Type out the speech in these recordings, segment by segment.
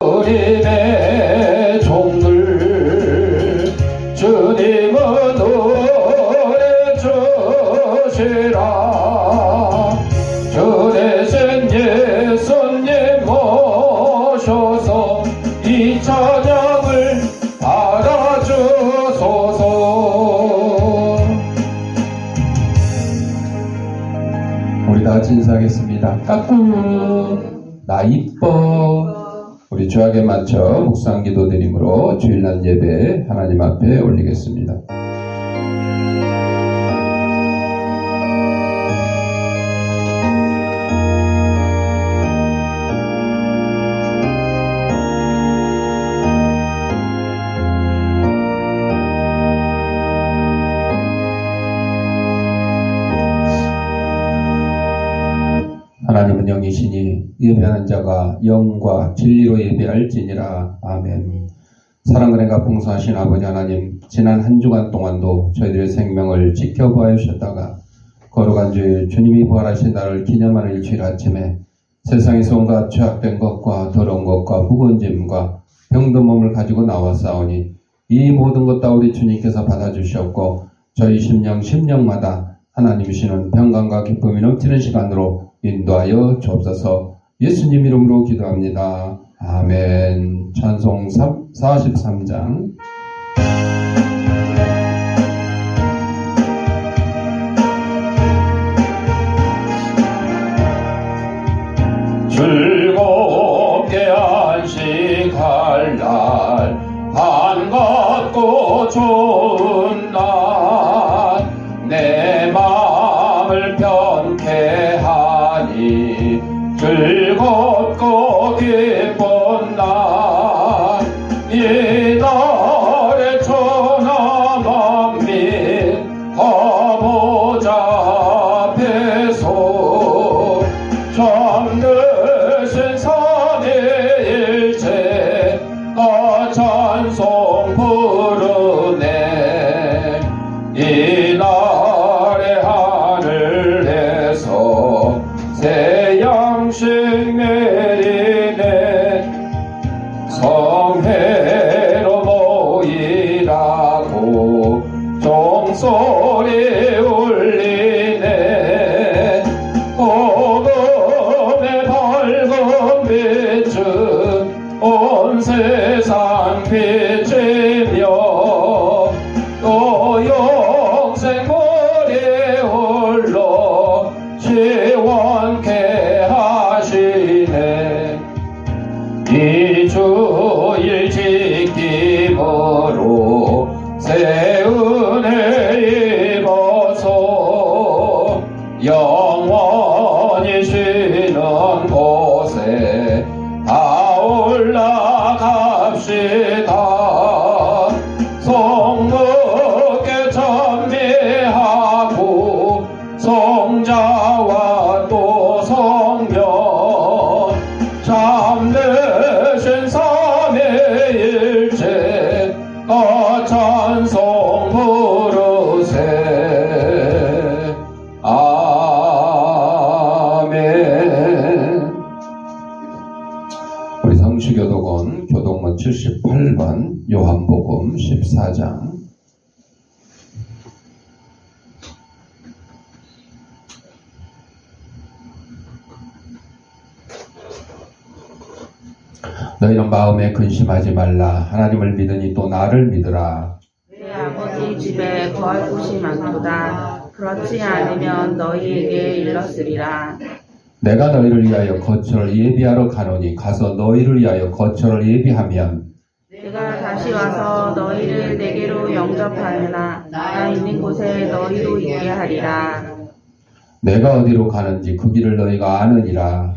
주님의 종들 주님은 노래 주시라. 주 대신 예수님 모셔서 이 찬양을 받아주소서. 우리 다 같이 인사하겠습니다. 까꿍 나 이뻐. 우리 주약에 맞춰 묵상 기도 드림으로 주일날 예배 하나님 앞에 올리겠습니다. 하나님은 영이시니 예배하는 자가 영과 진리로 예배할지니라. 아멘. 사랑과 은혜가 풍성하신 아버지 하나님, 지난 한 주간 동안도 저희들의 생명을 지켜보아 주셨다가 거룩한 주일 주님이 부활하신 날을 기념하는 이 주일 아침에 세상에서 온갖 죄악된 것과 더러운 것과 묵은짐과 병든 몸을 가지고 나왔사오니 이 모든 것 다 우리 주님께서 받아주셨고 저희 심령마다 하나님이시는 평강과 기쁨이 넘치는 시간으로 인도하여 주옵소서. 예수님 이름으로 기도합니다. 아멘. 찬송 43장. 즐겁게 안식할 날, 반갑고 좋은 날, 내 마음을 편케 하니 즐겁고 기쁜 날, 이 날에 천하 만민 가보자 앞에서 참되신 삼위일체 나 찬송 부르네. 이 날에 하늘에서 새 양식 내리네. 성회로 모이라고 종소리 울리네. 복음의 밝은 빛은 온 세상 비치며 또 영생 머리에 홀로 시원케 하시네. 이 주일 지킴으로 새 은혜 입어서 영원히 쉬는 곳에 다 올라갑시다. 성목에 찬미하고 성자와 또 성령 참되신 삼위일체 나 찬송 부르세. 아멘. 우리 성취교독원 교독문 78번 요한복음 14장. 너희는 마음에 근심하지 말라. 하나님을 믿으니 또 나를 믿으라. 내 아버지 집에 거할 곳이 많도다. 그렇지 않으면 너희에게 일렀으리라. 내가 너희를 위하여 거처를 예비하러 가노니 가서 너희를 위하여 거처를 예비하면 내가 다시 와서 너희를 내게로 영접하려나 나 있는 곳에 너희도 있게 하리라. 내가 어디로 가는지 그 길을 너희가 아느니라.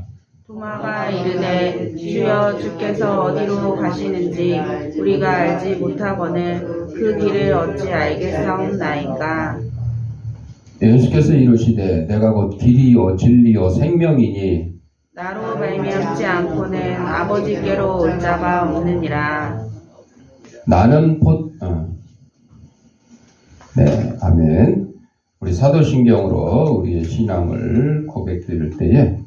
도마가 이르되 주여 주께서 어디로 가시는지 우리가 알지 못하거늘 그 길을 어찌 알겠사옵나이까. 예수께서 이르시되 내가 곧 길이요 진리요 생명이니 나로 말미암지 않고는 아버지께로 올 자가 없느니라. 나는 네, 아멘. 우리 사도신경으로 우리의 신앙을 고백드릴 때에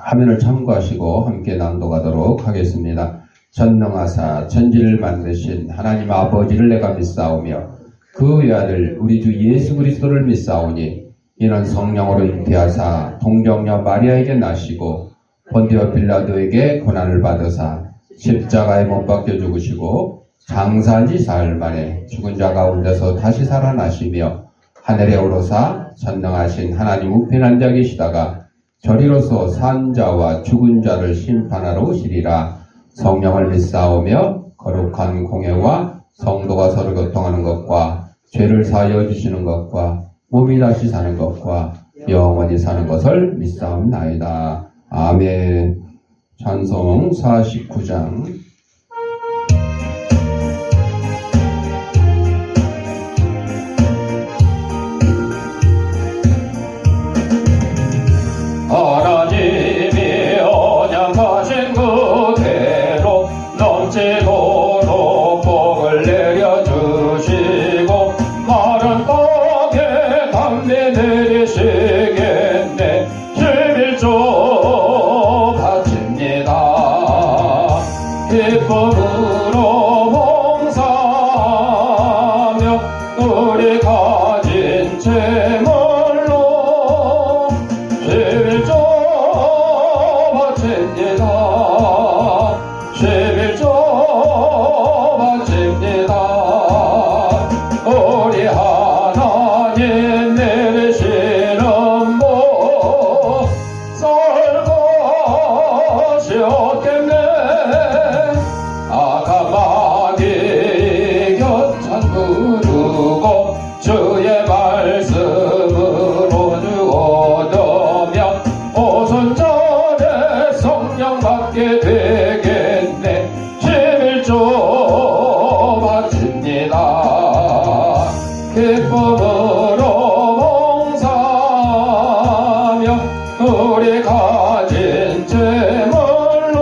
화면을 참고하시고 함께 낭독하도록 하겠습니다. 전능하사 천지를 만드신 하나님 아버지를 내가 믿사오며 그 외아들 우리 주 예수 그리스도를 믿사오니 이는 성령으로 잉태하사 동정녀 마리아에게 나시고 본디오 빌라도에게 고난을 받으사 십자가에 못 박혀 죽으시고 장사한 지 사흘 만에 죽은 자 가운데서 다시 살아나시며 하늘에 오르사 전능하신 하나님 우편한 자 계시다가 저리로서 산 자와 죽은 자를 심판하러 오시리라. 성령을 믿사오며 거룩한 공회와 성도가 서로 교통하는 것과 죄를 사하여 주시는 것과 몸이 다시 사는 것과 영원히 사는 것을 믿사옵나이다. 아멘. 찬송 49장. 하나님이 언약하신 그대로 넘치도록 복을 내려주시고 마른 땅에 담비 내리시겠네. 11조 바칩니다. 기쁨으로 봉사하며 우리 가진 재물로 11조 바칩니다. 11조 바칩니다. 우리 하나님 내리시는 복 쌀 것이 없겠네. 아가마귀 곁찬 부르고 주의 말씀으로 주어두며 오순절에 성령 받게 되겠네. 11조 바칩니다. 기쁨으로 봉사하며 우리 가진 재물로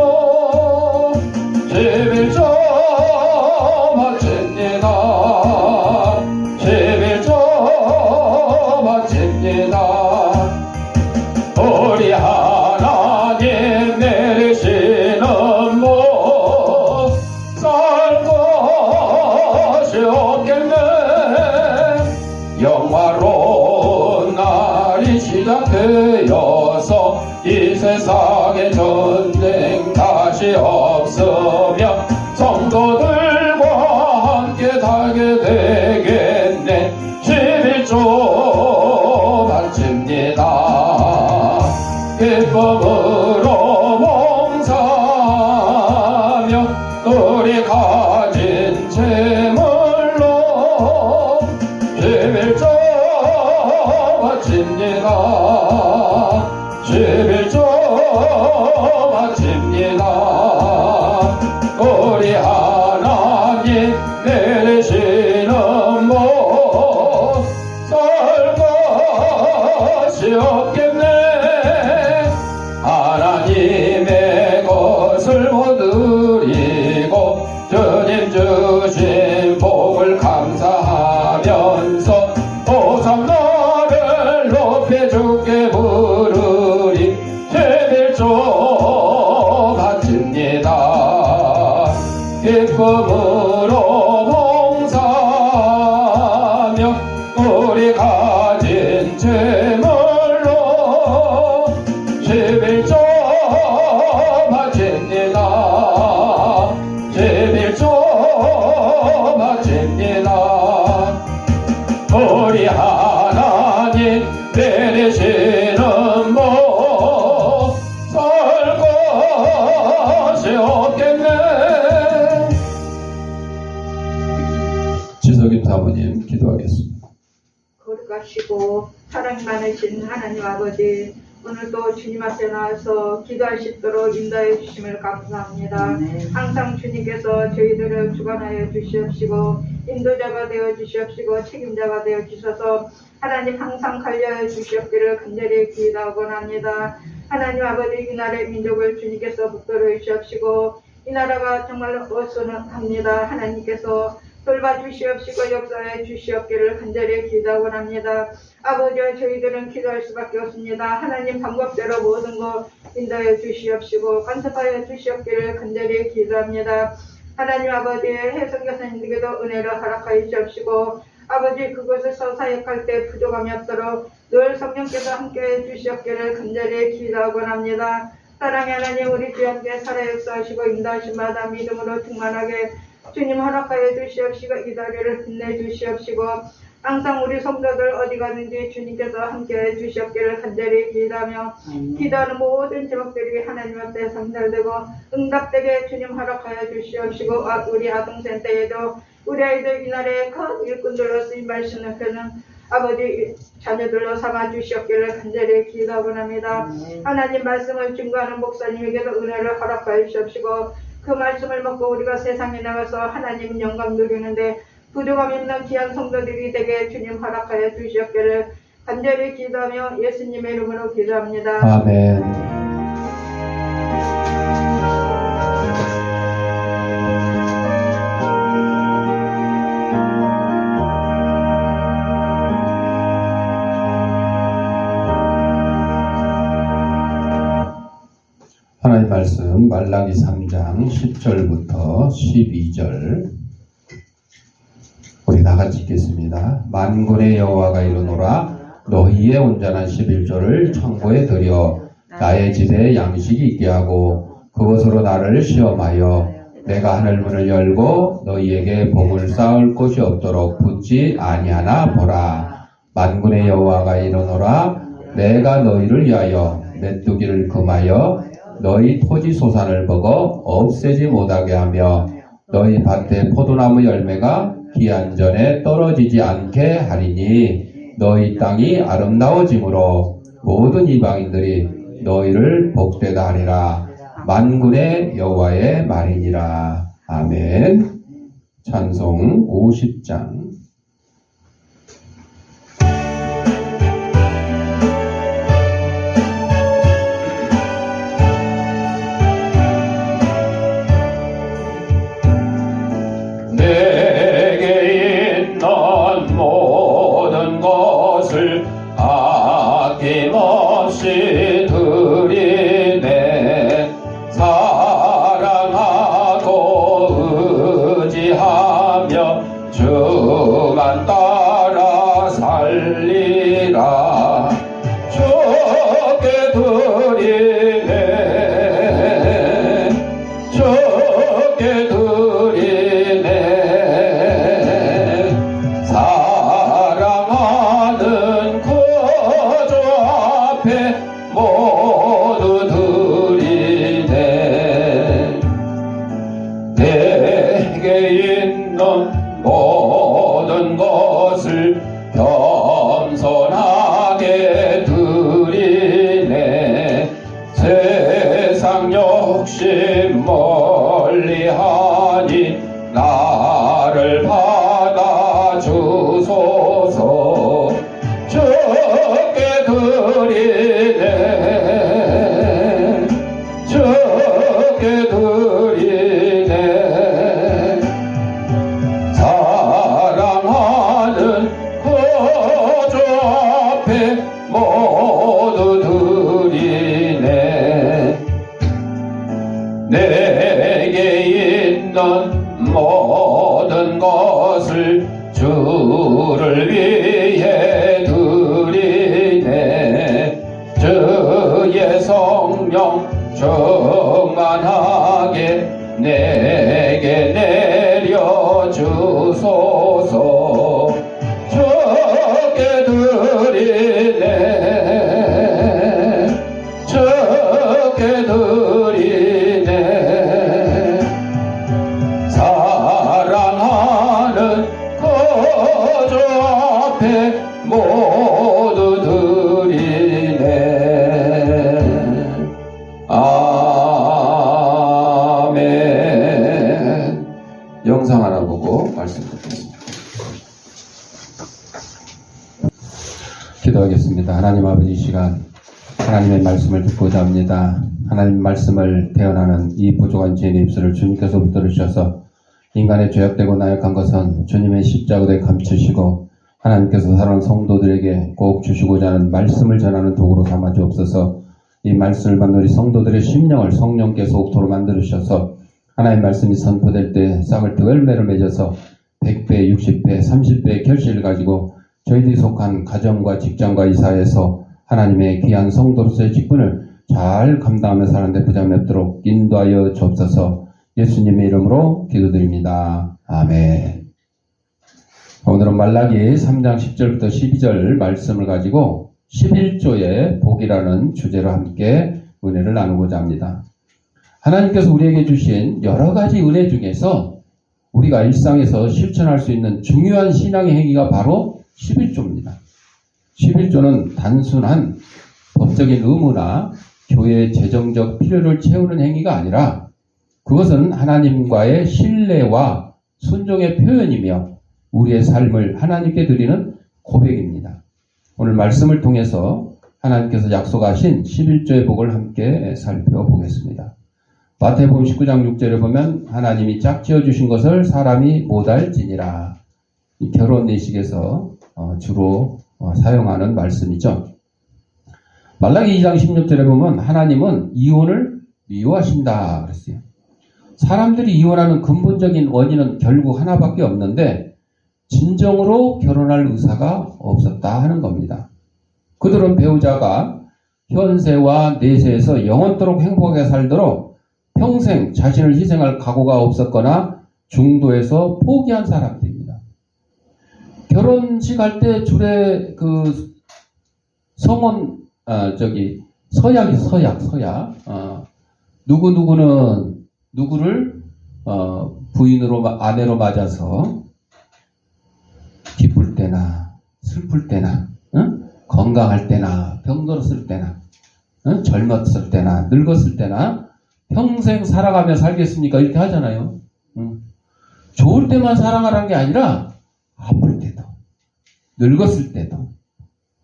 11조 바칩니다. 11조 바칩니다. 우리 하나님 내리시는 복 쌀 것이 없겠네. 영화로운 날이 시작되어서 이 세상에 전쟁 다시 없으며 성도들과 함께 살게 되겠네. 11조 바칩니다. 기쁨으로 봉사하며 우리 가진 재물로 11조 바칩니다. 11조 바칩니다. 우리 하나님 내리시는 복 쌀 것이 없겠네. 하나님의 것을 못 드리고 주님 주신 복을 감사하면서 호산나를 높여 주께 부르리. 11조 바칩니다. 기쁨으로 봉사하며 우리 가진 재물로 11조 바칩니다. 11조 바칩니다. 우리 하나님 내리시는 복 쌀 것이 없겠네. 지석임 사모님 기도하겠습니다. 거룩하시고 사랑 많으신 하나님 아버지, 오늘도 주님 앞에 나와서 기도할 수 있도록 인도해 주심을 감사합니다. 항상 주님께서 저희들을 주관하여 주시옵시고 인도자가 되어 주시옵시고 책임자가 되어 주셔서 하나님 항상 관리하여 주시옵기를 간절히 기도하곤 합니다. 하나님 아버지, 이 나라의 민족을 주님께서 북돋워 주시옵시고 이 나라가 정말 어수선합니다. 하나님께서 돌봐주시옵시고 역사해 주시옵기를 간절히 기도하고 합니다. 아버지와 저희들은 기도할 수밖에 없습니다. 하나님 방법대로 모든 것 인도해 주시옵시고 간섭하여 주시옵기를 간절히 기도합니다. 하나님 아버지의 해성교사님들께도 은혜를 허락하여 주시옵시고 아버지 그곳에서 사역할 때 부족함이 없도록 늘 성령께서 함께해 주시옵기를 간절히 기도하고 합니다. 사랑의 하나님 우리 주 함께 살아 역사하시고 인도하신 마다 믿음으로 충만하게 주님 허락하여 주시옵시고 이 자리를 빛내주시옵시고 항상 우리 성도들 어디 가든지 주님께서 함께해 주시옵기를 간절히 기도하며 기도하는 모든 제목들이 하나님 앞에 상달되고 응답되게 주님 허락하여 주시옵시고 우리 아동센터에도 우리 아이들 이날에 큰 일꾼들로 쓰임 말씀을 펴는 아버지 자녀들로 삼아 주시옵기를 간절히 기도하고 합니다. 하나님 말씀을 증거하는 목사님에게도 은혜를 허락하여 주시옵시고 그 말씀을 먹고 우리가 세상에 나가서 하나님 영광 누리는데 부족함 있는 귀한 성도들이 되게 주님 허락하여 주시옵기를 간절히 기도하며 예수님의 이름으로 기도합니다. 아멘. 하나님 말씀 말라기 3장 10절부터 12절 우리 다같이 읽겠습니다. 만군의 여호와가 이르노라 너희의 온전한 11조를 창고에 들여 나의 집에 양식이 있게 하고 그것으로 나를 시험하여 내가 하늘문을 열고 너희에게 봉을 쌓을 곳이 없도록 붙지 아니하나 보라. 만군의 여호와가 이르노라 내가 너희를 위하여 메뚜기를 금하여 너희 토지 소산을 먹어 없애지 못하게 하며 너희 밭에 포도나무 열매가 기한 전에 떨어지지 않게 하리니 너희 땅이 아름다워짐으로 모든 이방인들이 너희를 복되다 하리라. 만군의 여호와의 말이니라. 아멘. 찬송 50장. 내게 있는 모든 것을 아낌없이 드리네. 사랑하고 의지하며 주만 따라 살리라. 주께 드리네. 주께 드리네. 사랑하는 구주 앞에 모두 드리네. 내게 있는 모든 것을 겸손하게 드리네. 세상 욕심 멀리하니 나를 받아 주소서. 주께 드리네. 주께 드리네. 사랑하는 구주 앞에 모두 드리네. 내게 있는 모든 것을 주를 위해 드리네. 주의 성령 충만하게 내게 내려주소서. 주께 드리네. 주께 드리네. 사랑하는 구주 앞에 모두 드리네. 아멘. 영상 하나 보고 말씀 듣겠습니다. 기도하겠습니다. 하나님 아버지 이 시간 하나님의 말씀을 듣고자 합니다. 하나님 말씀을 대언하는 이 부족한 죄인의 입술을 주님께서 붙들으셔서 인간의 죄악되고 나약한 것은 주님의 십자가에 감추시고 하나님께서 사랑하는 성도들에게 꼭 주시고자 하는 말씀을 전하는 도구로 삼아 주옵소서. 이 말씀을 받는 우리 성도들의 심령을 성령께서 옥토로 만들으셔서 하나님의 말씀이 선포될 때 싹을 뜨고 열매를 맺어서 100배, 60배, 30배의 결실을 가지고 저희들이 속한 가정과 직장과 이사에서 하나님의 귀한 성도로서의 직분을 잘 감당하며 사는데 부담이 없도록 인도하여 주옵소서. 예수님의 이름으로 기도드립니다. 아멘. 오늘은 말라기 3장 10절부터 12절 말씀을 가지고 11조의 복이라는 주제로 함께 은혜를 나누고자 합니다. 하나님께서 우리에게 주신 여러 가지 은혜 중에서 우리가 일상에서 실천할 수 있는 중요한 신앙의 행위가 바로 11조입니다. 11조는 단순한 법적인 의무나 교회의 재정적 필요를 채우는 행위가 아니라 그것은 하나님과의 신뢰와 순종의 표현이며 우리의 삶을 하나님께 드리는 고백입니다. 오늘 말씀을 통해서 하나님께서 약속하신 11조의 복을 함께 살펴보겠습니다. 마태복음 19장 6절에 보면 하나님이 짝지어 주신 것을 사람이 못알지니라. 이 결혼 예식에서 주로 사용하는 말씀이죠. 말라기 2장 16절에 보면 하나님은 이혼을 미워하신다 그랬어요. 사람들이 이혼하는 근본적인 원인은 결국 하나밖에 없는데 진정으로 결혼할 의사가 없었다 하는 겁니다. 그들은 배우자가 현세와 내세에서 영원토록 행복하게 살도록 평생 자신을 희생할 각오가 없었거나 중도에서 포기한 사람들입니다. 결혼식 할 때 줄에 그 성혼 서약 누구누구는 누구를 부인으로 아내로 맞아서 기쁠 때나 슬플 때나 건강할 때나 병들었을 때나 젊었을 때나 늙었을 때나 평생 살아가며 살겠습니까? 이렇게 하잖아요. 좋을 때만 사랑하라는 게 아니라 아플 때도 늙었을 때도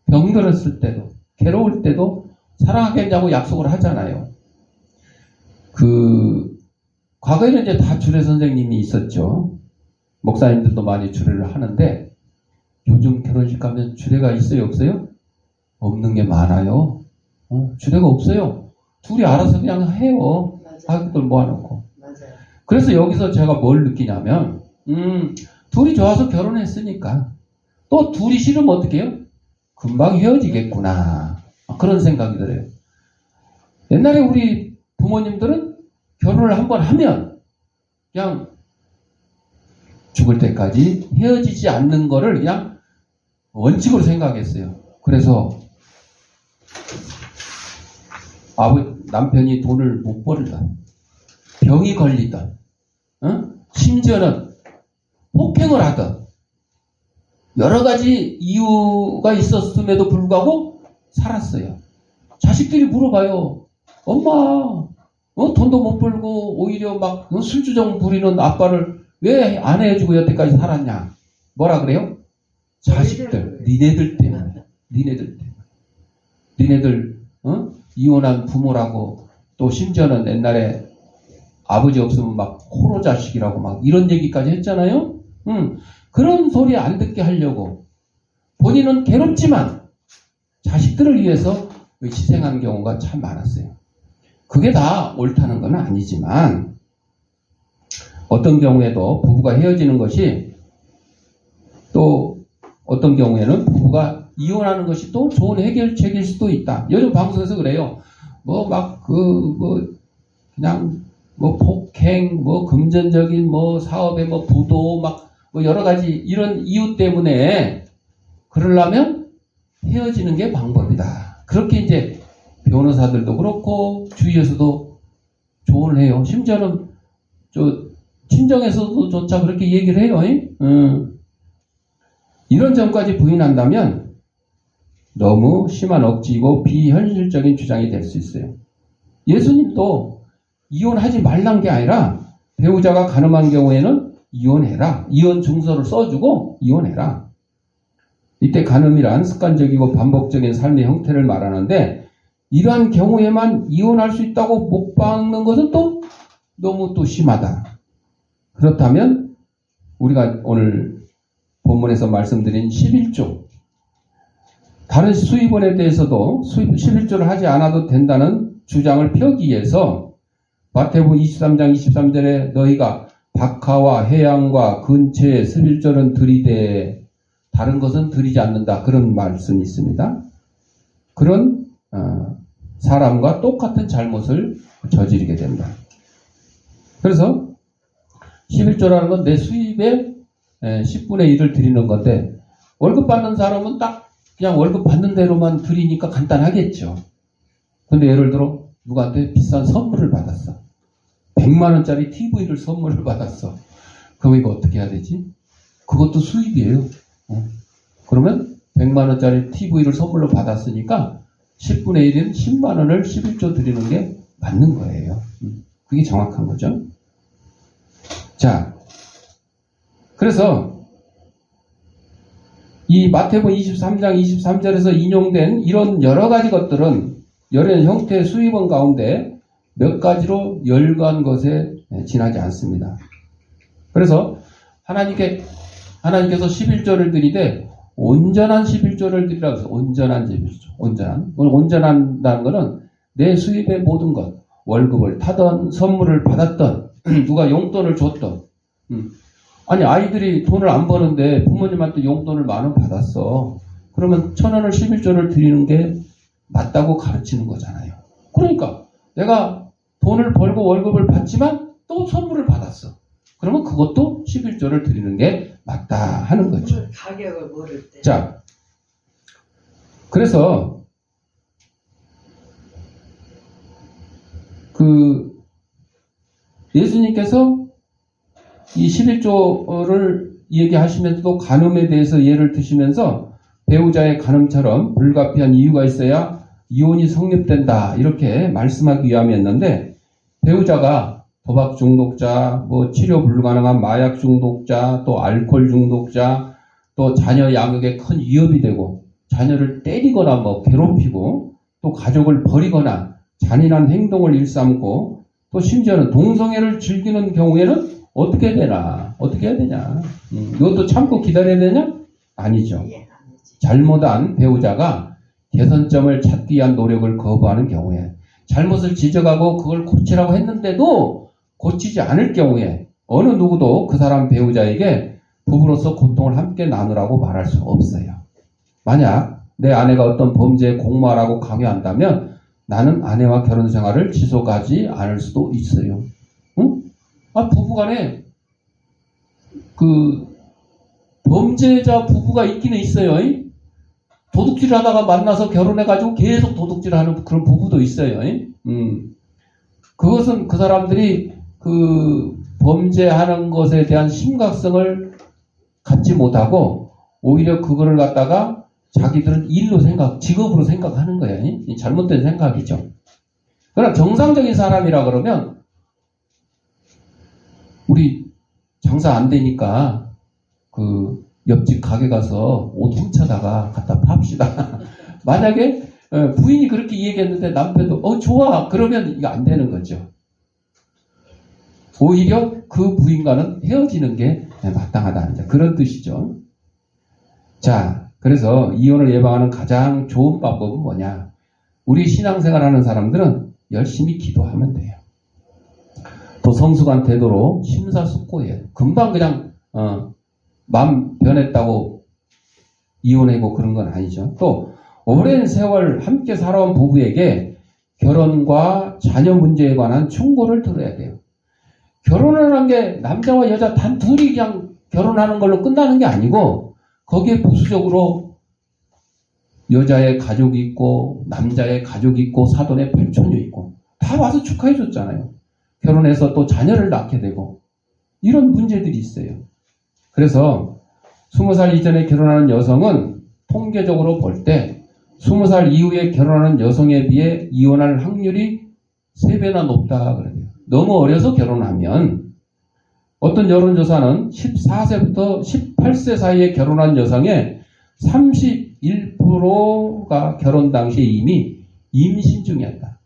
병들었을 때도 괴로울 때도 사랑하겠냐고 약속을 하잖아요. 과거에는 이제 다 주례 선생님이 있었죠. 목사님들도 많이 주례를 하는데 요즘 결혼식 가면 주례가 있어요, 없어요? 없는 게 많아요. 주례가 없어요. 둘이 알아서 그냥 해요. 가족들 모아놓고. 맞아요. 그래서 여기서 제가 뭘 느끼냐면 둘이 좋아서 결혼했으니까 또 둘이 싫으면 어떻게 해요? 금방 헤어지겠구나. 그런 생각이 들어요. 옛날에 우리 부모님들은 결혼을 한번 하면 그냥 죽을 때까지 헤어지지 않는 거를 그냥 원칙으로 생각했어요. 그래서 남편이 돈을 못 벌던, 병이 걸리던, 심지어는 폭행을 하던 여러 가지 이유가 있었음에도 불구하고 살았어요. 자식들이 물어봐요. 엄마, 돈도 못 벌고 오히려 막 술주정 부리는 아빠를 왜 안 해주고 여태까지 살았냐? 뭐라 그래요? 자식들, 니네들 때문에. 니네들 이혼한 부모라고 또 심지어는 옛날에 아버지 없으면 막 호로 자식이라고 막 이런 얘기까지 했잖아요. 그런 소리 안 듣게 하려고 본인은 괴롭지만 자식들을 위해서 희생하는 경우가 참 많았어요. 그게 다 옳다는 건 아니지만 어떤 경우에도 부부가 헤어지는 것이 또 어떤 경우에는 부부가 이혼하는 것이 또 좋은 해결책일 수도 있다. 요즘 방송에서 그래요. 그냥 폭행, 금전적인 사업에 부도 여러 가지 이런 이유 때문에 그러려면 헤어지는 게 방법이다. 그렇게 이제 변호사들도 그렇고 주위에서도 조언을 해요. 심지어는 친정에서도조차 그렇게 얘기를 해요. 이런 점까지 부인한다면 너무 심한 억지이고 비현실적인 주장이 될 수 있어요. 예수님도 이혼하지 말란 게 아니라 배우자가 간음한 경우에는 이혼해라. 이혼 증서를 써주고 이혼해라. 이때 간음이란 습관적이고 반복적인 삶의 형태를 말하는데 이러한 경우에만 이혼할 수 있다고 못 박는 것은 또 너무 또 심하다. 그렇다면 우리가 오늘 본문에서 말씀드린 11조, 다른 수입원에 대해서도 11조를 하지 않아도 된다는 주장을 펴기 위해서 마태복음 23장 23절에 너희가 박하와 해양과 근처에 11조는 드리되 다른 것은 드리지 않는다, 그런 말씀이 있습니다. 그런 사람과 똑같은 잘못을 저지르게 된다. 그래서 11조라는 건 내 수입의 10분의 1을 드리는 건데, 월급 받는 사람은 딱 그냥 월급 받는 대로만 드리니까 간단하겠죠. 근데 예를 들어 누구한테 비싼 선물을 받았어. 100만 원짜리 TV를 선물을 받았어. 그럼 이거 어떻게 해야 되지? 그것도 수입이에요. 그러면 100만 원짜리 TV를 선물로 받았으니까 10분의 1인 10만 원을 11조 드리는 게 맞는 거예요. 그게 정확한 거죠. 자, 그래서 이 마태복음 23장 23절에서 인용된 이런 여러 가지 것들은 여러 형태의 수입원 가운데 몇 가지로 열거한 것에 지나지 않습니다. 그래서 하나님께서 11조를 드리되 온전한 11조를 드리라고 해서 온전한 11조. 온전한다는 것은 내 수입의 모든 것, 월급을 타던 선물을 받았던 누가 용돈을 줬던, 아니 아이들이 돈을 안 버는데 부모님한테 용돈을 10,000원 받았어. 그러면 1,000원을 11조를 드리는 게 맞다고 가르치는 거잖아요. 그러니까 내가 돈을 벌고 월급을 받지만 또 선물을 받았어. 그러면 그것도 11조를 드리는 게 맞다 하는 거죠. 가격을 모를 때. 자, 그래서 예수님께서 이 11조를 얘기하시면서도 간음에 대해서 예를 드시면서 배우자의 간음처럼 불가피한 이유가 있어야 이혼이 성립된다 이렇게 말씀하기 위함이었는데, 배우자가 도박 중독자, 치료 불가능한 마약 중독자, 또 알코올 중독자, 또 자녀 양육에 큰 위협이 되고 자녀를 때리거나 괴롭히고 또 가족을 버리거나 잔인한 행동을 일삼고 또 심지어는 동성애를 즐기는 경우에는 어떻게 되나? 어떻게 해야 되냐? 이것도 참고 기다려야 되냐? 아니죠. 잘못한 배우자가 개선점을 찾기 위한 노력을 거부하는 경우에, 잘못을 지적하고 그걸 고치라고 했는데도 고치지 않을 경우에 어느 누구도 그 사람 배우자에게 부부로서 고통을 함께 나누라고 말할 수 없어요. 만약 내 아내가 어떤 범죄에 공모하라고 강요한다면 나는 아내와 결혼 생활을 지속하지 않을 수도 있어요. 응? 부부간에 범죄자 부부가 있기는 있어요. 도둑질 하다가 만나서 결혼해가지고 계속 도둑질 하는 그런 부부도 있어요. 그것은 그 사람들이 범죄하는 것에 대한 심각성을 갖지 못하고 오히려 그거를 갖다가 자기들은 직업으로 생각하는 거예요. 잘못된 생각이죠. 그러나 정상적인 사람이라 그러면 우리 장사 안 되니까 옆집 가게 가서 옷 훔쳐다가 갖다 팝시다. 만약에 부인이 그렇게 얘기했는데 남편도 좋아 그러면 이거 안 되는 거죠. 오히려 그 부인과는 헤어지는 게 마땅하다, 그런 뜻이죠. 자, 그래서 이혼을 예방하는 가장 좋은 방법은 뭐냐? 우리 신앙생활하는 사람들은 열심히 기도하면 돼요. 또 성숙한 태도로 심사숙고해요. 금방 그냥 마음 변했다고 이혼하고 그런 건 아니죠. 또 오랜 세월 함께 살아온 부부에게 결혼과 자녀 문제에 관한 충고를 들어야 돼요. 결혼을 한 게 남자와 여자 단 둘이 그냥 결혼하는 걸로 끝나는 게 아니고 거기에 부수적으로 여자의 가족이 있고 남자의 가족이 있고 사돈의 팔촌이 있고 다 와서 축하해 줬잖아요. 결혼해서 또 자녀를 낳게 되고 이런 문제들이 있어요. 그래서 20살 이전에 결혼하는 여성은 통계적으로 볼 때 20살 이후에 결혼하는 여성에 비해 이혼할 확률이 3배나 높다 그래요. 너무 어려서 결혼하면, 어떤 여론조사는 14세부터 18세 사이에 결혼한 여성의 31%가 결혼 당시에 이미 임신 중이었다.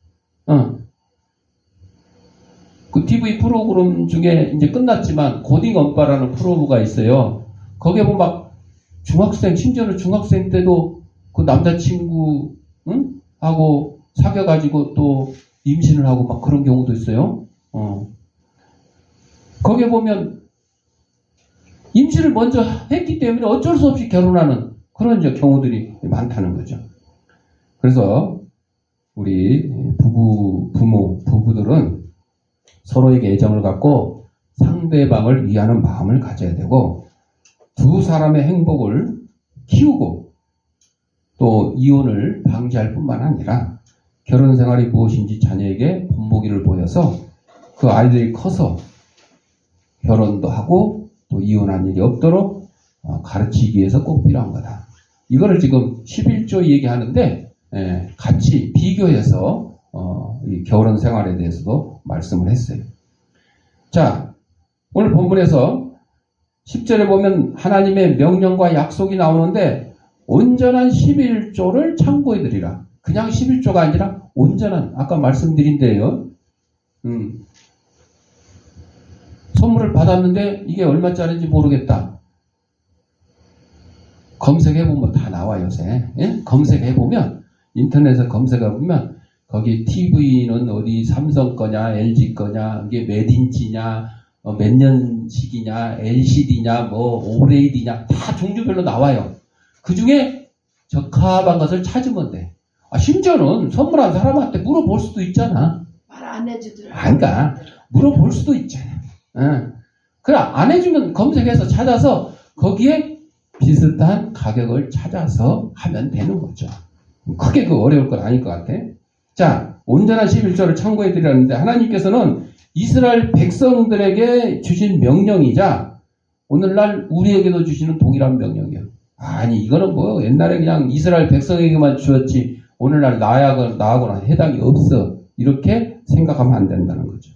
그 TV 프로그램 중에 이제 끝났지만 고딩 엄빠라는 프로가 있어요. 거기에 보면 막 중학생, 심지어는 중학생 때도 그 남자친구, 응? 하고 사귀어가지고 또 임신을 하고 막 그런 경우도 있어요. 거기에 보면 임신을 먼저 했기 때문에 어쩔 수 없이 결혼하는 그런 이제 경우들이 많다는 거죠. 그래서 우리 부부들은 서로에게 애정을 갖고 상대방을 위하는 마음을 가져야 되고 두 사람의 행복을 키우고 또 이혼을 방지할 뿐만 아니라 결혼 생활이 무엇인지 자녀에게 본보기를 보여서 그 아이들이 커서 결혼도 하고 또 이혼한 일이 없도록 가르치기 위해서 꼭 필요한 거다. 이거를 지금 11조 얘기하는데 같이 비교해서 이 결혼 생활에 대해서도 말씀을 했어요. 자, 오늘 본문에서 10절에 보면 하나님의 명령과 약속이 나오는데 온전한 11조를 창고에 드리라. 그냥 11조가 아니라 온전한, 아까 말씀드린 대로 선물을 받았는데 이게 얼마짜리인지 모르겠다. 검색해보면 다 나와 요새. 예? 검색해보면 인터넷에 검색해보면 거기 TV는 어디 삼성 거냐 LG 거냐 이게 몇 인치냐 몇 년식이냐 LCD냐 뭐 OLED냐 다 종류별로 나와요. 그 중에 적합한 것을 찾으면 돼. 심지어는 선물한 사람한테 물어볼 수도 있잖아. 말 안 해주더라고. 그러니까 물어볼 수도 있잖아. 그래 안 해주면 검색해서 찾아서 거기에 비슷한 가격을 찾아서 하면 되는 거죠. 크게 그 어려울 건 아닐 것 같아. 자, 온전한 11조를 참고해 드리라는데 하나님께서는 이스라엘 백성들에게 주신 명령이자 오늘날 우리에게도 주시는 동일한 명령이에요. 아니 이거는 뭐 옛날에 그냥 이스라엘 백성에게만 주었지 오늘날 나하고는 해당이 없어. 이렇게 생각하면 안 된다는 거죠.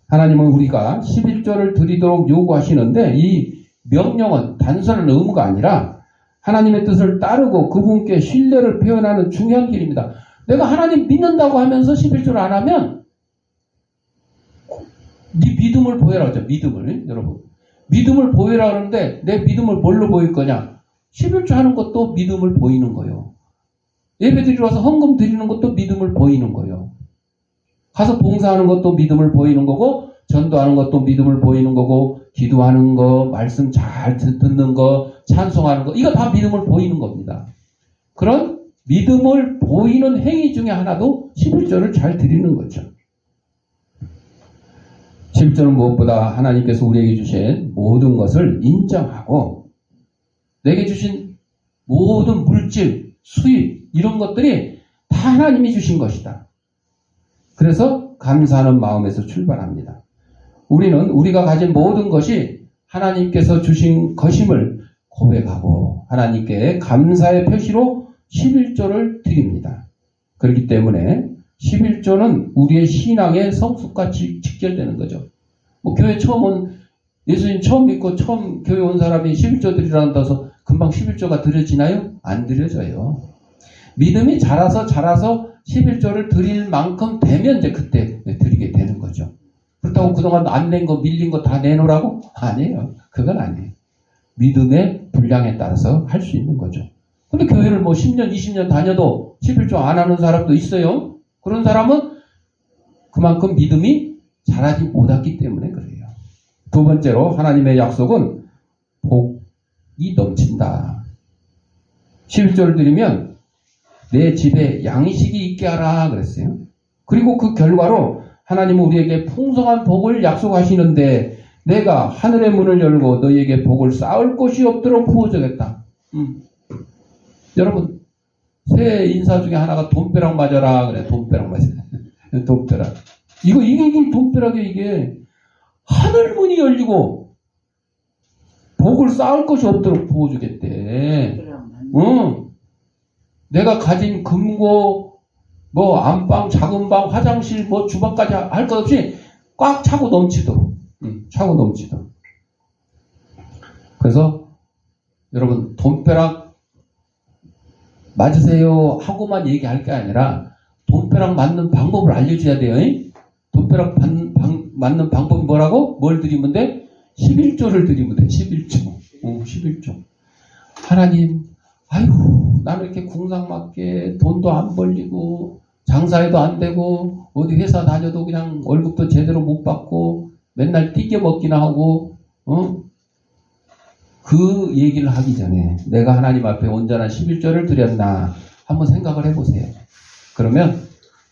하나님은 우리가 11조를 드리도록 요구하시는데 이 명령은 단순한 의무가 아니라 하나님의 뜻을 따르고 그분께 신뢰를 표현하는 중요한 길입니다. 내가 하나님 믿는다고 하면서 11조를 안 하면 네 믿음을 보여라 하죠. 믿음을. 여러분. 믿음을 보여라 하는데 내 믿음을 뭘로 보일 거냐? 11조 하는 것도 믿음을 보이는 거예요. 예배 드리러 와서 헌금 드리는 것도 믿음을 보이는 거예요. 가서 봉사하는 것도 믿음을 보이는 거고 전도하는 것도 믿음을 보이는 거고 기도하는 거, 말씀 잘 듣는 거, 찬송하는 거 이거 다 믿음을 보이는 겁니다. 그런 믿음을 보이는 행위 중에 하나도 11조를 잘 드리는 거죠. 11조는 무엇보다 하나님께서 우리에게 주신 모든 것을 인정하고 내게 주신 모든 물질, 수입 이런 것들이 다 하나님이 주신 것이다. 그래서 감사하는 마음에서 출발합니다. 우리는 우리가 가진 모든 것이 하나님께서 주신 것임을 고백하고 하나님께 감사의 표시로 11조를 드립니다. 그렇기 때문에 11조는 우리의 신앙의 성숙과 직결되는 거죠. 뭐 교회 처음 온 예수님 처음 믿고 처음 교회 온 사람이 11조 드리라고 해서 금방 11조가 드려지나요? 안 드려져요. 믿음이 자라서 11조를 드릴 만큼 되면 이제 그때 드리게 되는 거죠. 그렇다고 그동안 안 낸 거 밀린 거 다 내놓으라고? 아니에요. 그건 아니에요. 믿음의 분량에 따라서 할 수 있는 거죠. 근데 교회를 뭐 10년, 20년 다녀도 11조 안 하는 사람도 있어요. 그런 사람은 그만큼 믿음이 자라지 못했기 때문에 그래요. 두 번째로 하나님의 약속은 복이 넘친다. 11조를 드리면 내 집에 양식이 있게 하라 그랬어요. 그리고 그 결과로 하나님은 우리에게 풍성한 복을 약속하시는데 내가 하늘의 문을 열고 너희에게 복을 쌓을 곳이 없도록 부어주겠다. 여러분 새해 인사 중에 하나가 돈벼락 맞아라 그래. 돈벼락 맞아. 돈벼락. 이게 돈벼락이 이게 하늘 문이 열리고 복을 쌓을 것이 없도록 부어주겠대. 내가 가진 금고, 뭐 안방, 작은 방, 화장실, 뭐 주방까지 할 것 없이 꽉 차고 넘치도록. 차고 넘치도록. 그래서 여러분 돈벼락 맞으세요 하고만 얘기할 게 아니라 돈벼락 맞는 방법을 알려줘야 돼요. 돈벼락 맞는 방법이 뭐라고? 뭘 드리면 돼? 11조를 드리면 돼. 11조. 11조. 하나님, 아이고, 나는 이렇게 궁상맞게 돈도 안 벌리고, 장사해도 안 되고, 어디 회사 다녀도 그냥 월급도 제대로 못 받고, 맨날 띠겨 먹기나 하고, 그 얘기를 하기 전에 내가 하나님 앞에 온전한 11조를 드렸나 한번 생각을 해보세요. 그러면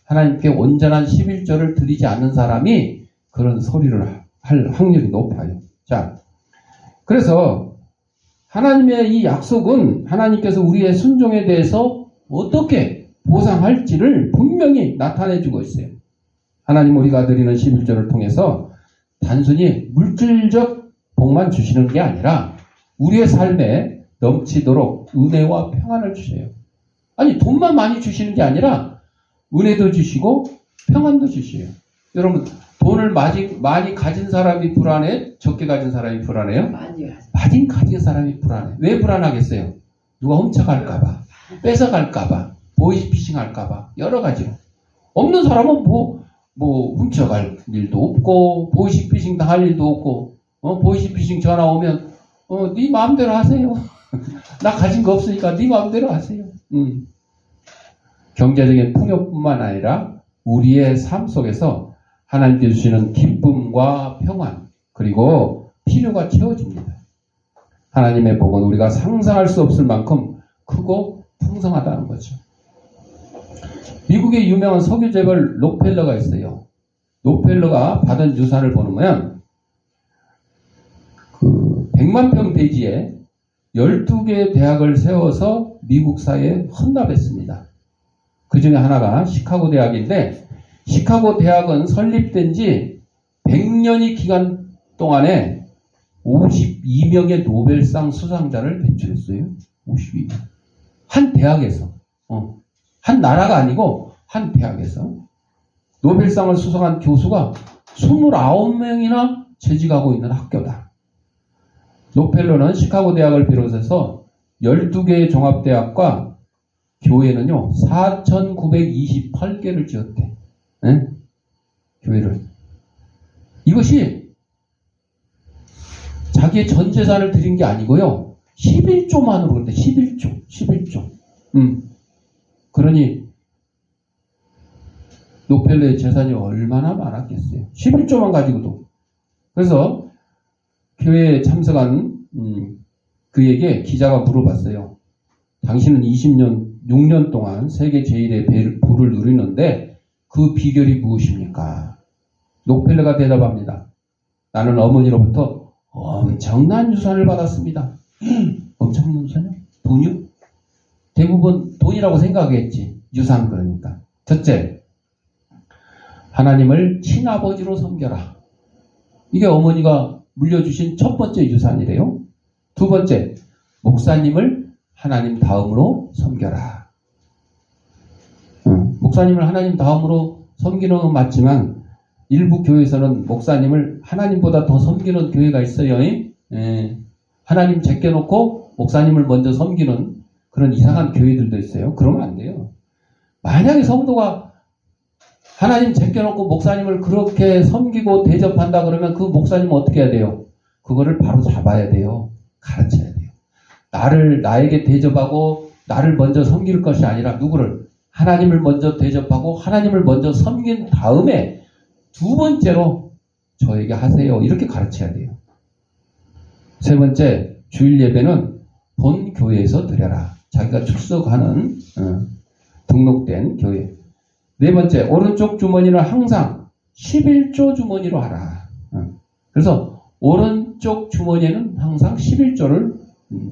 하나님께 온전한 11조를 드리지 않는 사람이 그런 소리를 할 확률이 높아요. 자, 그래서 하나님의 이 약속은 하나님께서 우리의 순종에 대해서 어떻게 보상할지를 분명히 나타내주고 있어요. 하나님 우리가 드리는 11조를 통해서 단순히 물질적 복만 주시는 게 아니라 우리의 삶에 넘치도록 은혜와 평안을 주세요. 아니 돈만 많이 주시는 게 아니라 은혜도 주시고 평안도 주시요. 여러분 돈을 많이 가진 사람이 불안해? 적게 가진 사람이 불안해요? 많이 가진 사람이 불안해. 왜 불안하겠어요? 누가 훔쳐갈까봐, 뺏어갈까봐, 보이스피싱 할까봐, 여러 가지로. 없는 사람은 훔쳐갈 일도 없고, 보이스피싱 당할 일도 없고, 보이스피싱 전화 오면, 네 마음대로 하세요. 나 가진 거 없으니까 네 마음대로 하세요. 경제적인 풍요뿐만 아니라 우리의 삶 속에서 하나님께 주시는 기쁨과 평안 그리고 필요가 채워집니다. 하나님의 복은 우리가 상상할 수 없을 만큼 크고 풍성하다는 거죠. 미국의 유명한 석유 재벌 록펠러가 있어요. 록펠러가 받은 유산을 보면 100만 평 대지에 12개의 대학을 세워서 미국 사회에 헌납했습니다. 그 중에 하나가 시카고 대학인데 시카고 대학은 설립된 지 100년의 기간 동안에 52명의 노벨상 수상자를 배출했어요. 52명. 한 대학에서. 한 나라가 아니고 한 대학에서. 노벨상을 수상한 교수가 29명이나 재직하고 있는 학교다. 록펠러는 시카고 대학을 비롯해서 12개의 종합대학과 교회는요, 4,928개를 지었대. 네? 교회를. 이것이 자기의 전 재산을 드린 게 아니고요. 11조만으로 그런데 11조. 그러니 록펠러의 재산이 얼마나 많았겠어요. 11조만 가지고도. 그래서 교회에 참석한 그에게 기자가 물어봤어요. 당신은 6년 동안 세계 제1의 부를 누리는데 그 비결이 무엇입니까? 록펠러가 대답합니다. 나는 어머니로부터 엄청난 유산을 받았습니다. 엄청난 유산이요? 돈이요? 대부분 돈이라고 생각했지. 유산 그러니까. 첫째, 하나님을 친아버지로 섬겨라. 이게 어머니가 물려주신 첫 번째 유산이래요. 두 번째, 목사님을 하나님 다음으로 섬겨라. 목사님을 하나님 다음으로 섬기는 건 맞지만 일부 교회에서는 목사님을 하나님보다 더 섬기는 교회가 있어요. 하나님 제껴놓고 목사님을 먼저 섬기는 그런 이상한 교회들도 있어요. 그러면 안 돼요. 만약에 성도가 하나님 제껴놓고 목사님을 그렇게 섬기고 대접한다 그러면 그 목사님은 어떻게 해야 돼요? 그거를 바로 잡아야 돼요. 가르쳐야 돼요. 나에게 대접하고 나를 먼저 섬길 것이 아니라 누구를? 하나님을 먼저 대접하고 하나님을 먼저 섬긴 다음에 두 번째로 저에게 하세요. 이렇게 가르쳐야 돼요. 세 번째, 주일 예배는 본 교회에서 드려라. 자기가 출석하는 등록된 교회. 네 번째, 오른쪽 주머니를 항상 11조 주머니로 하라. 그래서 오른쪽 주머니에는 항상 11조를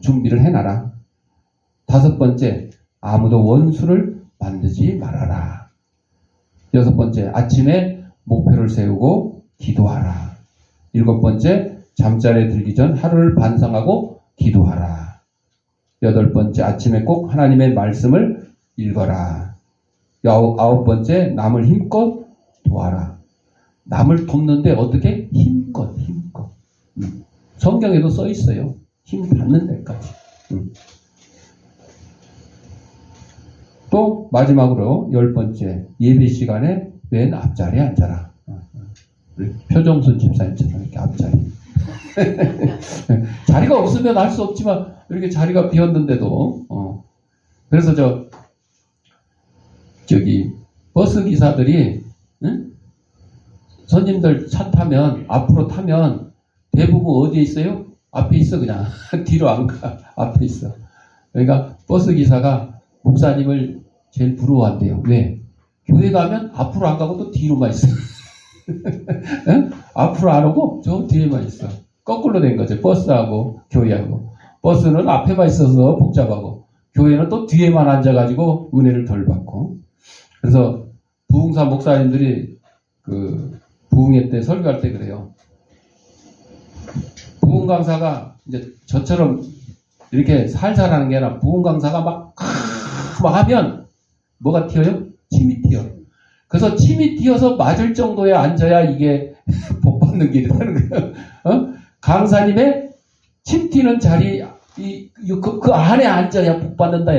준비를 해놔라. 다섯 번째, 아무도 원수를 만들지 말아라. 여섯 번째, 아침에 목표를 세우고 기도하라. 일곱 번째, 잠자리에 들기 전 하루를 반성하고 기도하라. 여덟 번째, 아침에 꼭 하나님의 말씀을 읽어라. 아홉 번째, 남을 힘껏 도와라. 남을 돕는데 어떻게? 힘껏. 성경에도 써 있어요. 힘 받는 데까지. 또 마지막으로 10번째, 예배 시간에 맨 앞자리에 앉아라. 표정순 집사님처럼 이렇게 앞자리. 자리가 없으면 할 수 없지만 이렇게 자리가 비었는데도 그래서 저기 버스 기사들이 응? 손님들 차 타면 앞으로 타면 대부분 어디에 있어요? 앞에 있어 그냥 뒤로 안 가. 앞에 있어. 그러니까 버스 기사가 목사님을 제일 부러워한대요. 왜? 교회 가면 앞으로 안 가고 또 뒤로만 있어. 응? 앞으로 안 오고 저 뒤에만 있어. 거꾸로 된 거죠. 버스하고 교회하고. 버스는 앞에만 있어서 복잡하고 교회는 또 뒤에만 앉아가지고 은혜를 덜 받고. 그래서 부흥사 목사님들이 그 부흥회 때 설교할 때 그래요. 부흥 강사가 이제 저처럼 이렇게 살살 하는 게 아니라 부흥 강사가 막 하면 뭐가 튀어요? 침이 튀어. 그래서 침이 튀어서 맞을 정도에 앉아야 이게 복 받는 길이라는 거예요. 강사님의 침 튀는 자리 그 안에 앉아야 복 받는다.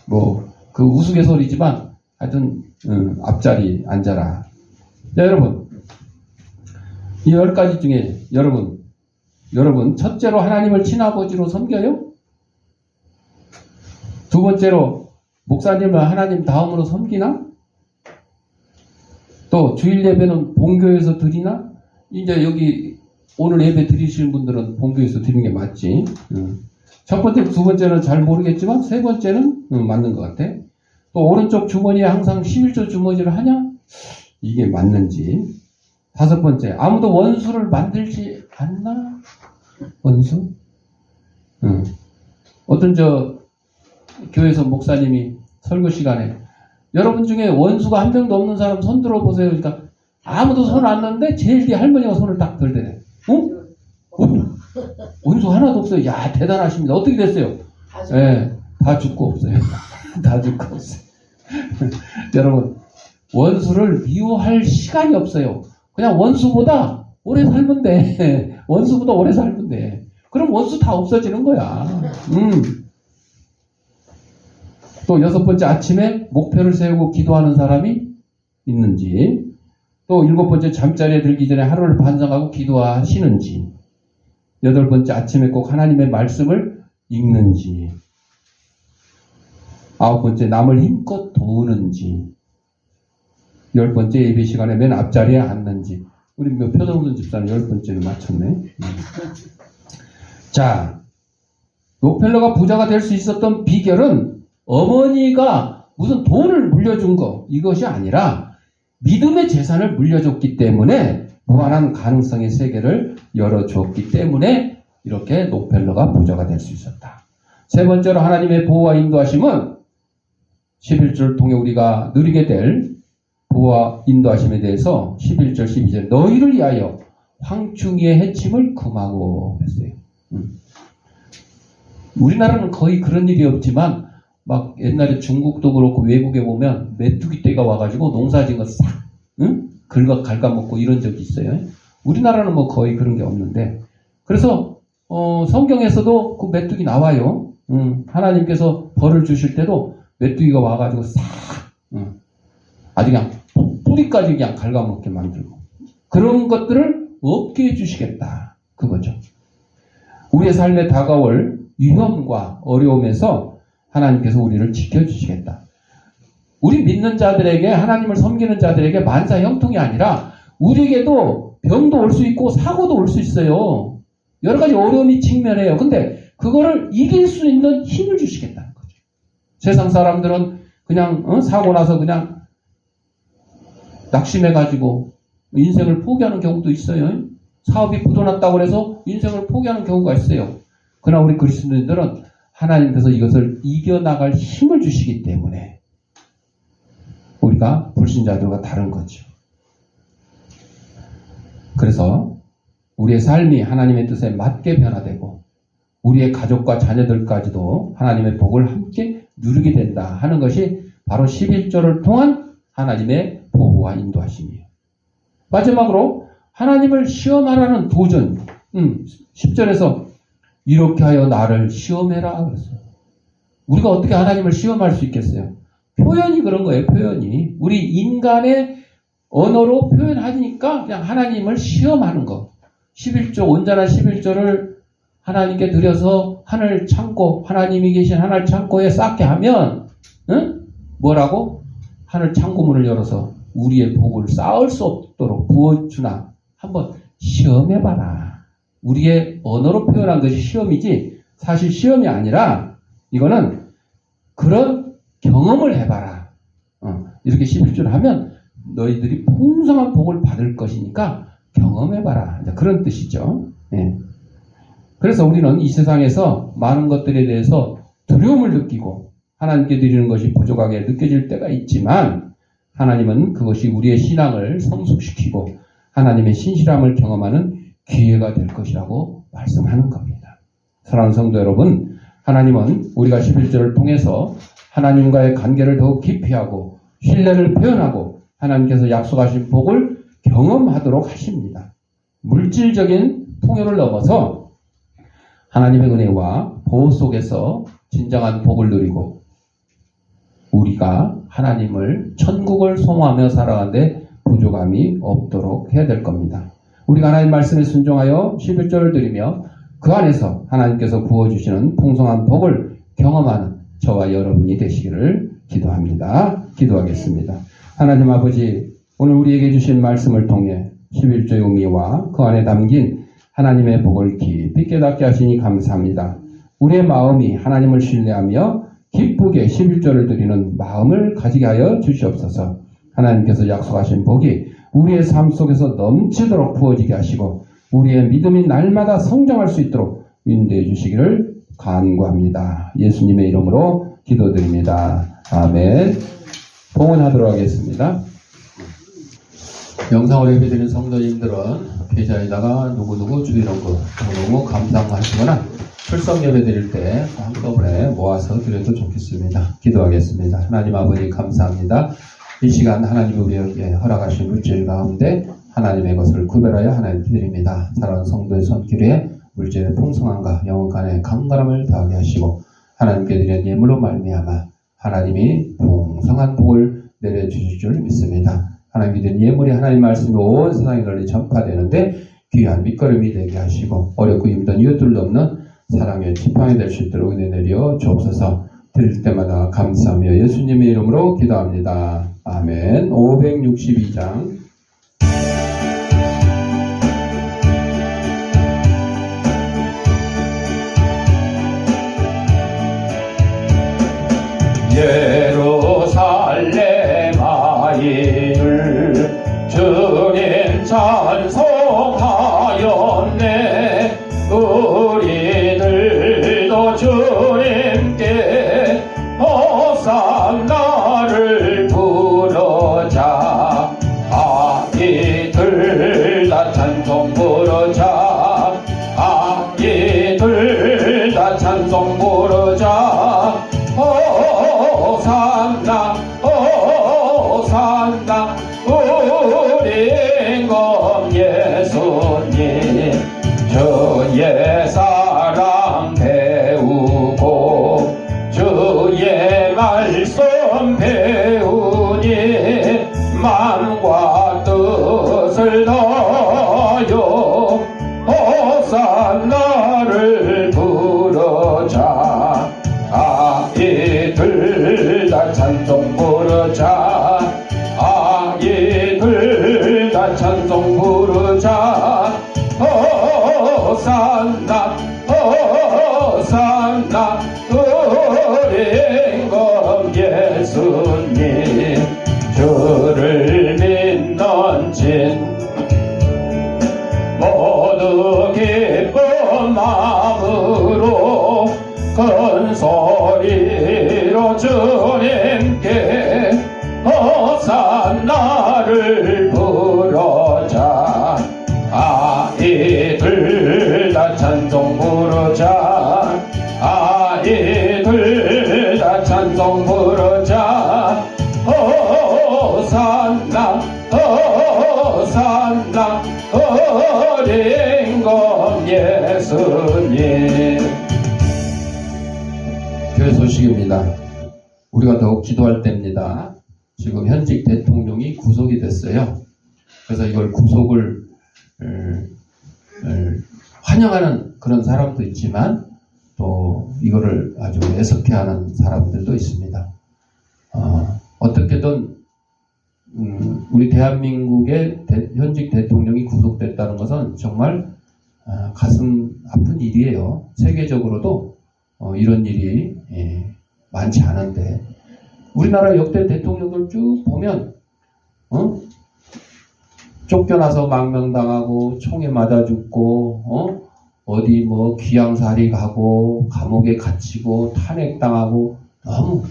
뭐 그 우스갯소리지만 하여튼 앞자리 앉아라. 자, 여러분 이 10가지 중에 여러분 첫째로 하나님을 친아버지로 섬겨요? 두 번째로 목사님을 하나님 다음으로 섬기나? 또 주일 예배는 본교에서 드리나? 이제 여기 오늘 예배 드리시는 분들은 본교에서 드리는 게 맞지. 첫 번째, 두 번째는 잘 모르겠지만 세 번째는 맞는 것 같아. 또 오른쪽 주머니에 항상 11조 주머니를 하냐? 이게 맞는지. 다섯 번째, 아무도 원수를 만들지 않나? 원수? 어떤 교회에서 목사님이 설교 시간에 여러분 중에 원수가 한 명도 없는 사람 손 들어보세요. 그러니까 아무도 손 안 넣는데 제일 뒤에 할머니가 손을 딱 들대네. 원수 하나도 없어요. 야, 대단하십니다. 어떻게 됐어요? 다 죽고 없어요. 다 죽고 없어요. 여러분, 원수를 미워할 시간이 없어요. 그냥 원수보다 오래 살면 돼. 원수보다 오래 살면 돼. 그럼 원수 다 없어지는 거야. 또 여섯 번째, 아침에 목표를 세우고 기도하는 사람이 있는지. 또 일곱 번째, 잠자리에 들기 전에 하루를 반성하고 기도하시는지. 여덟 번째, 아침에 꼭 하나님의 말씀을 읽는지. 아홉 번째, 남을 힘껏 도우는지. 열 번째, 예배 시간에 맨 앞자리에 앉는지. 우리 표정순 집사는 열 번째를 맞췄네. 자, 록펠러가 부자가 될 수 있었던 비결은 어머니가 무슨 돈을 물려준 거, 이것이 아니라 믿음의 재산을 물려줬기 때문에 무한한 가능성의 세계를 열어주었기 때문에 이렇게 록펠러가 부자가 될 수 있었다. 세 번째로 하나님의 보호와 인도하심은 11절을 통해 우리가 누리게 될 보호와 인도하심에 대해서 11절, 12절 너희를 위하여 황충이의 해침을 금하고 했어요. 우리나라는 거의 그런 일이 없지만 막 옛날에 중국도 그렇고 외국에 보면 메뚜기 떼가 와가지고 농사진 거 싹 갉아먹고 이런 적이 있어요. 우리나라는 뭐 거의 그런 게 없는데 그래서 성경에서도 그 메뚜기 나와요. 하나님께서 벌을 주실 때도 메뚜기가 와가지고 싹 아주 그냥 뿌리까지 그냥 갉아먹게 만들고 그런 것들을 없게 해주시겠다. 그거죠. 우리의 삶에 다가올 위험과 어려움에서 하나님께서 우리를 지켜주시겠다. 우리 믿는 자들에게 하나님을 섬기는 자들에게 만사 형통이 아니라 우리에게도 병도 올 수 있고 사고도 올 수 있어요. 여러 가지 어려움이 직면해요. 근데 그거를 이길 수 있는 힘을 주시겠다는 거죠. 세상 사람들은 그냥 사고 나서 그냥 낙심해가지고 인생을 포기하는 경우도 있어요. 사업이 부도났다고 해서 인생을 포기하는 경우가 있어요. 그러나 우리 그리스도인들은 하나님께서 이것을 이겨나갈 힘을 주시기 때문에 우리가 불신자들과 다른 거죠. 그래서 우리의 삶이 하나님의 뜻에 맞게 변화되고 우리의 가족과 자녀들까지도 하나님의 복을 함께 누리게 된다 하는 것이 바로 11절을 통한 하나님의 보호와 인도하심이에요. 마지막으로 하나님을 시험하라는 도전. 10절에서 이렇게 하여 나를 시험해라 그랬어요. 우리가 어떻게 하나님을 시험할 수 있겠어요? 표현이 그런 거예요. 표현이. 우리 인간의 언어로 표현하니까 그냥 하나님을 시험하는 것. 11조, 온전한 11조를 하나님께 드려서 하늘 창고, 하나님이 계신 하늘 창고에 쌓게 하면, 뭐라고? 하늘 창고문을 열어서 우리의 복을 쌓을 수 없도록 부어주나 한번 시험해봐라. 우리의 언어로 표현한 것이 시험이지 사실 시험이 아니라 이거는 그런 경험을 해봐라. 이렇게 11조를 하면 너희들이 풍성한 복을 받을 것이니까 경험해봐라. 그런 뜻이죠. 예. 그래서 우리는 이 세상에서 많은 것들에 대해서 두려움을 느끼고 하나님께 드리는 것이 부족하게 느껴질 때가 있지만 하나님은 그것이 우리의 신앙을 성숙시키고 하나님의 신실함을 경험하는 기회가 될 것이라고 말씀하는 겁니다. 사랑하는 성도 여러분, 하나님은 우리가 11절을 통해서 하나님과의 관계를 더욱 깊이 하고 신뢰를 표현하고 하나님께서 약속하신 복을 경험하도록 하십니다. 물질적인 풍요를 넘어서 하나님의 은혜와 보호 속에서 진정한 복을 누리고 우리가 하나님을 천국을 소망하며 살아가는데 부족함이 없도록 해야 될 겁니다. 우리가 하나님 말씀에 순종하여 11조를 드리며 그 안에서 하나님께서 부어주시는 풍성한 복을 경험하는 저와 여러분이 되시기를 기도합니다. 기도하겠습니다. 하나님 아버지, 오늘 우리에게 주신 말씀을 통해 11조의 의미와 그 안에 담긴 하나님의 복을 깊이 깨닫게 하시니 감사합니다. 우리의 마음이 하나님을 신뢰하며 기쁘게 11조를 드리는 마음을 가지게 하여 주시옵소서. 하나님께서 약속하신 복이 우리의 삶 속에서 넘치도록 부어지게 하시고 우리의 믿음이 날마다 성장할 수 있도록 인도해 주시기를 간구합니다. 예수님의 이름으로 기도드립니다. 아멘. 봉헌하도록 하겠습니다. 영상으로 예배드리는 성도님들은 계좌에다가 누구누구 주일원금 너무 감사하시거나 출석 예배 드릴 때 한꺼번에 모아서 드려도 좋겠습니다. 기도하겠습니다. 하나님 아버지 감사합니다. 이 시간 하나님 우리에게 허락하신 물질 가운데 하나님의 것을 구별하여 하나님께 드립니다. 사랑하는 성도의 손길에 물질의 풍성함과 영혼 간의 강건함을 더하게 하시고 하나님께 드리는 예물로 말미암아 하나님이 풍성한 복을 내려주실 줄 믿습니다. 하나님께 드린 예물이 하나님 말씀이 온 세상에 널리 전파되는데 귀한 밑거름이 되게 하시고 어렵고 힘든 이웃들도 없는 사랑의 지팡이 될 수 있도록 은혜 내려 주옵소서. 드릴 때마다 감사하며 예수님의 이름으로 기도합니다. 아멘. 562장 예루살렘 아이들 주님 찬송하였네. 우리들도 주님께 호산나를 부르자. 아이들 다 찬송 부르자. 아이들 다 찬송 부르자. 호산나 호산나 우리 금 예수님 주의 사랑 배우고 주의 말씀 배우니 마음과 뜻을 다하여 호산나를 부르자. 아이들 다 찬송 부르자. 아이들 다 찬송 부르자. 호산나 호산나 우리 금 예수님 주를 믿는 진 모두 기쁜 마음으로 큰 소리로 주님께 호산나를 부르자. 아이들 다 찬송 부르자. 아이들 다 찬송 부르자. 호산나 호산나 어린 금 예수님. 교회 소식입니다. 우리가 더욱 기도할 때입니다. 지금 현직 대통령이 구속이 됐어요. 그래서 이걸 구속을 환영하는 그런 사람도 있지만 또 이거를 아주 애석해하는 사람들도 있습니다. 어떻게든 우리 대한민국의 현직 대통령이 구속됐다는 것은 정말 가슴 아픈 일이에요. 세계적으로도 이런 일이 많지 않은데 우리나라 역대 대통령들 쭉 보면 쫓겨나서 망명당하고 총에 맞아 죽고 어디 뭐 귀양살이 가고 감옥에 갇히고 탄핵당하고 너무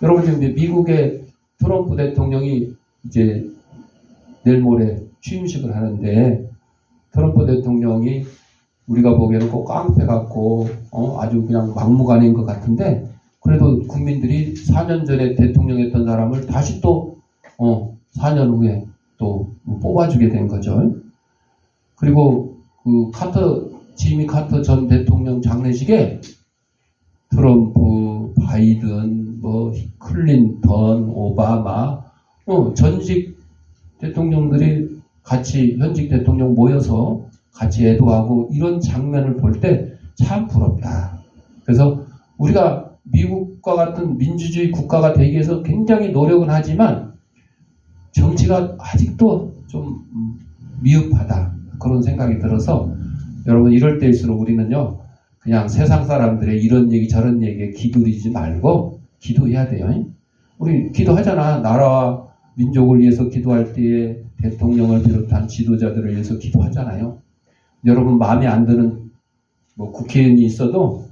여러분 지금 미국의 트럼프 대통령이 이제 내일 모레 취임식을 하는데 트럼프 대통령이 우리가 보기에는 꼭 깡패 같고 아주 그냥 막무가내인 것 같은데 그래도 국민들이 4년 전에 대통령했던 사람을 다시 또 4년 후에 또 뽑아주게 된 거죠. 그리고 그 지미 카터 전 대통령 장례식에 트럼프, 바이든, 뭐 클린턴, 오바마, 전직 대통령들이 같이 현직 대통령 모여서 같이 애도하고 이런 장면을 볼 때 참 부럽다. 그래서 우리가 미국과 같은 민주주의 국가가 되기 위해서 굉장히 노력은 하지만 정치가 아직도 좀 미흡하다. 그런 생각이 들어서 여러분 이럴 때일수록 우리는요 그냥 세상 사람들의 이런 얘기 저런 얘기에 기울이지 말고 기도해야 돼요. 우리 기도하잖아. 나라와 민족을 위해서 기도할 때에 대통령을 비롯한 지도자들을 위해서 기도하잖아요. 여러분 마음에 안 드는 뭐 국회의원이 있어도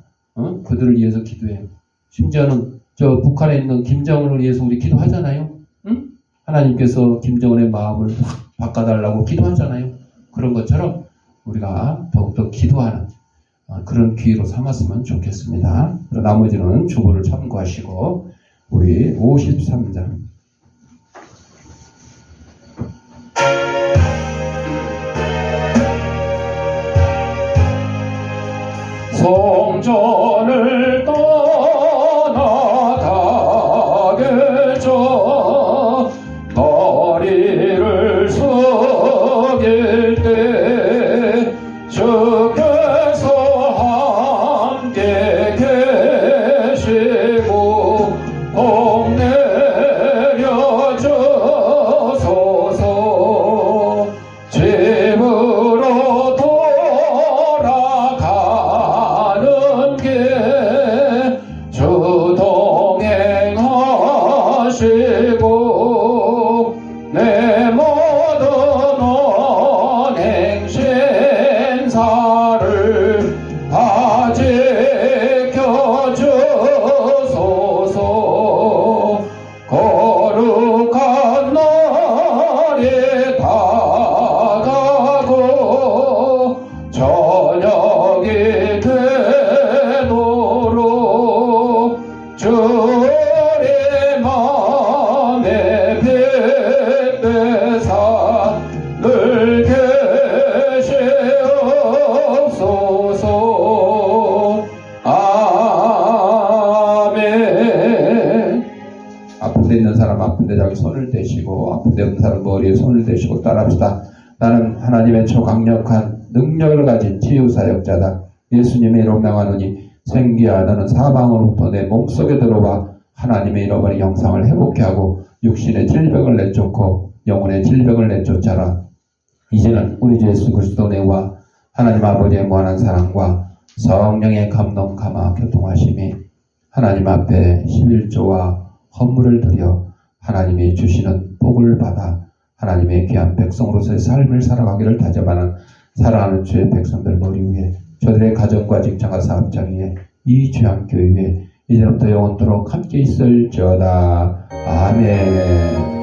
그들을 위해서 기도해요. 심지어는 저 북한에 있는 김정은을 위해서 우리 기도하잖아요. 응? 하나님께서 김정은의 마음을 확 바꿔달라고 기도하잖아요. 그런 것처럼 우리가 더욱더 기도하는 그런 기회로 삼았으면 좋겠습니다. 나머지는 주보를 참고하시고 우리 53장 성전을 떠나가게 저 머리를 숙일 때 주께서 함께 계시고 복 내려 주소서. 집으로 돌아가는 길 주 동행하시고 내 모든 언행 신사를 다 지켜주소서. 거룩한 날이 다가고 저녁이 되도록 주의 맘에 빛되사 늘 계시옵소서. 아멘. 아픈 데 있는 사람 아픈 데 자기 손을 대시고 아픈 데 없는 사람 머리에 손을 대시고 따라합시다. 나는 하나님의 초강력한 능력을 가진 치유사역자다. 예수님의 이름 명하노니 생기야 너는 사방으로부터 내 몸속에 들어와 하나님의 잃어버린 형상을 회복케 하고 육신의 질병을 내쫓고 영혼의 질병을 내쫓아라. 이제는 우리 주 예수 그리스도 내와 하나님 아버지의 무한한 사랑과 성령의 감동 감화 교통하심이 하나님 앞에 11조와 헌물을 드려 하나님이 주시는 복을 받아 하나님의 귀한 백성으로서의 삶을 살아가기를 다짐하는 사랑하는 주의 백성들 머리 위에 저들의 가정과 직장과 사업장 위에 이 주한교회 위에 이제부터 영원토록 함께 있을지어다. 아멘.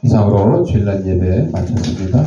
이상으로 주일날 예배 마쳤습니다.